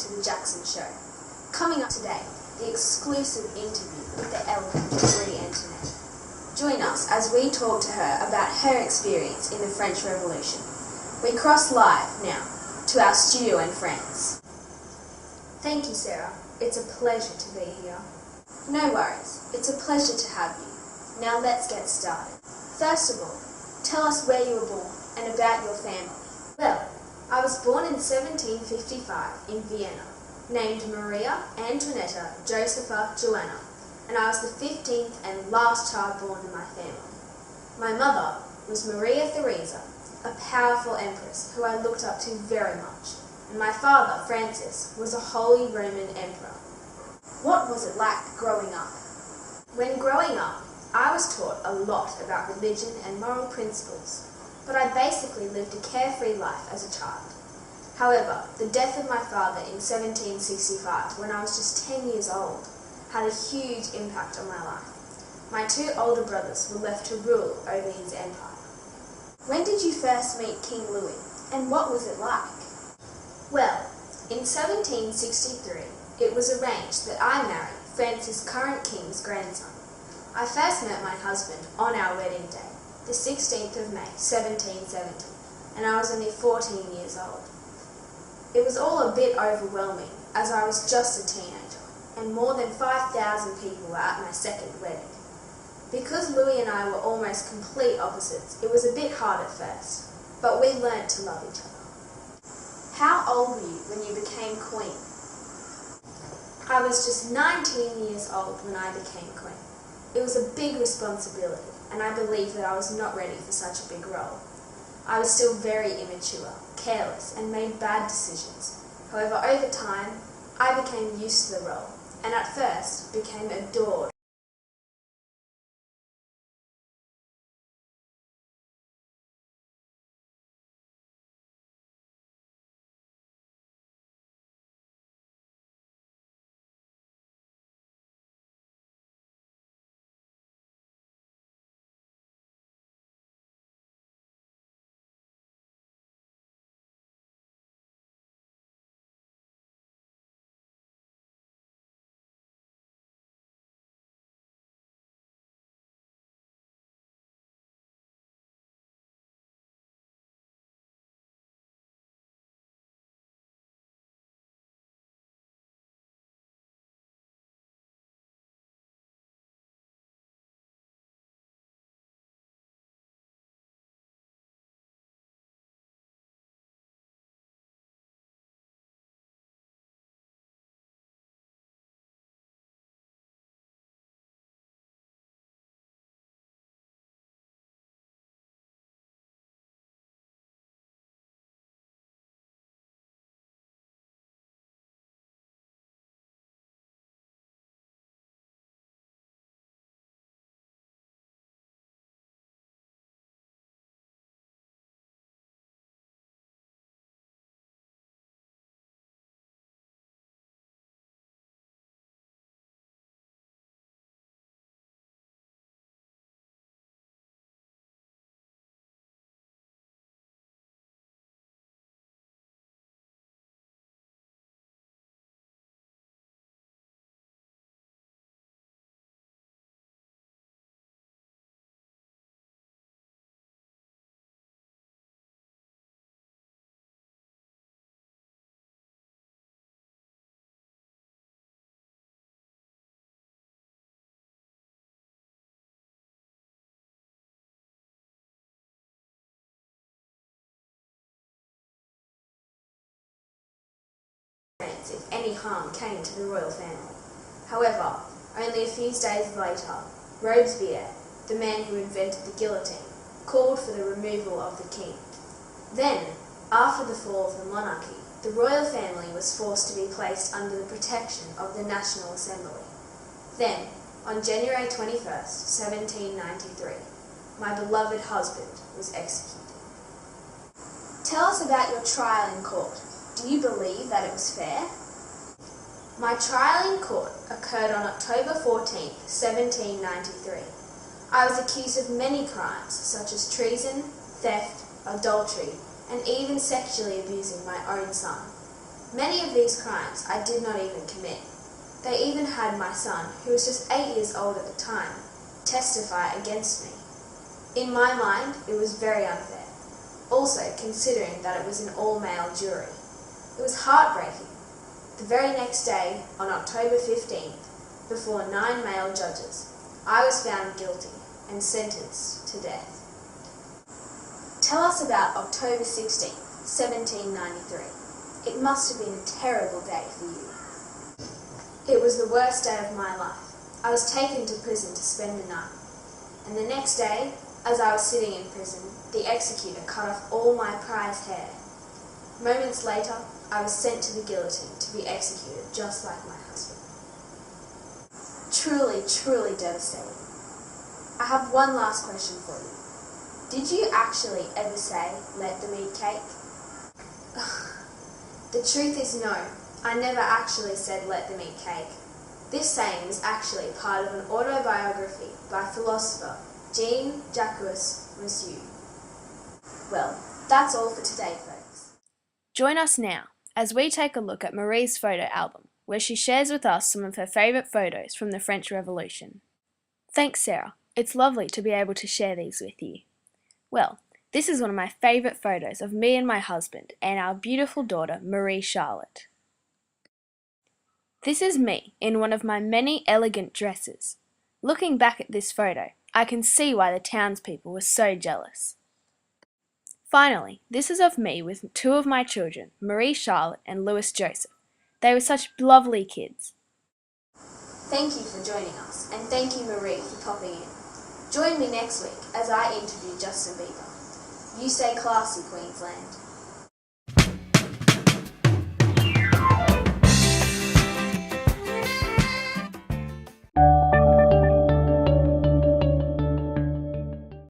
to the Jackson Show. Coming up today, the exclusive interview with the elegant Marie Antoinette. Join us as we talk to her about her experience in the French Revolution. We cross live now to our studio in France. Thank you, Sarah. It's a pleasure to be here. No worries. It's a pleasure to have you. Now let's get started. First of all, tell us where you were born and about your family. Well, I was born in 1755 in Vienna, named Maria Antoinetta Josepha Joanna, and I was the 15th and last child born in my family. My mother was Maria Theresa, a powerful empress who I looked up to very much, and my father, Francis, was a Holy Roman Emperor. What was it like growing up? When growing up, I was taught a lot about religion and moral principles, but I basically lived a carefree life as a child. However, the death of my father in 1765, when I was just 10 years old, had a huge impact on my life. My two older brothers were left to rule over his empire. When did you first meet King Louis, and what was it like? Well, in 1763, it was arranged that I marry France's current king's grandson. I first met my husband on our wedding day, the 16th of May, 1770, and I was only 14 years old. It was all a bit overwhelming, as I was just a teenager, and more than 5,000 people were at my second wedding. Because Louis and I were almost complete opposites, it was a bit hard at first, but we learnt to love each other. How old were you when you became queen? I was just 19 years old when I became queen. It was a big responsibility, and I believe that I was not ready for such a big role. I was still very immature, careless, and made bad decisions. However, over time, I became used to the role, and at first became adored. If any harm came to the royal family. However, only a few days later, Robespierre, the man who invented the guillotine, called for the removal of the king. Then, after the fall of the monarchy, the royal family was forced to be placed under the protection of the National Assembly. Then, on January 21st, 1793, my beloved husband was executed. Tell us about your trial in court. Do you believe that it was fair? My trial in court occurred on October 14, 1793. I was accused of many crimes such as treason, theft, adultery, and even sexually abusing my own son. Many of these crimes I did not even commit. They even had my son, who was just 8 years old at the time, testify against me. In my mind, it was very unfair, also considering that it was an all-male jury. It was heartbreaking. The very next day, on October 15th, before 9 male judges, I was found guilty and sentenced to death. Tell us about October 16th, 1793. It must have been a terrible day for you. It was the worst day of my life. I was taken to prison to spend the night. And the next day, as I was sitting in prison, the executor cut off all my prized hair. Moments later, I was sent to the guillotine to be executed just like my husband. Truly, truly devastating. I have one last question for you. Did you actually ever say, "Let them eat cake"? The truth is no, I never actually said "let them eat cake." This saying was actually part of an autobiography by philosopher Jean-Jacques Rousseau. Well, that's all for today, folks. Join us now as we take a look at Marie's photo album, where she shares with us some of her favourite photos from the French Revolution. Thanks, Sarah. It's lovely to be able to share these with you. Well, this is one of my favourite photos of me and my husband and our beautiful daughter, Marie Charlotte. This is me in one of my many elegant dresses. Looking back at this photo, I can see why the townspeople were so jealous. Finally, this is of me with 2 of my children, Marie Charlotte and Louis Joseph. They were such lovely kids. Thank you for joining us, and thank you, Marie, for popping in. Join me next week as I interview Justin Bieber. You stay classy, Queensland.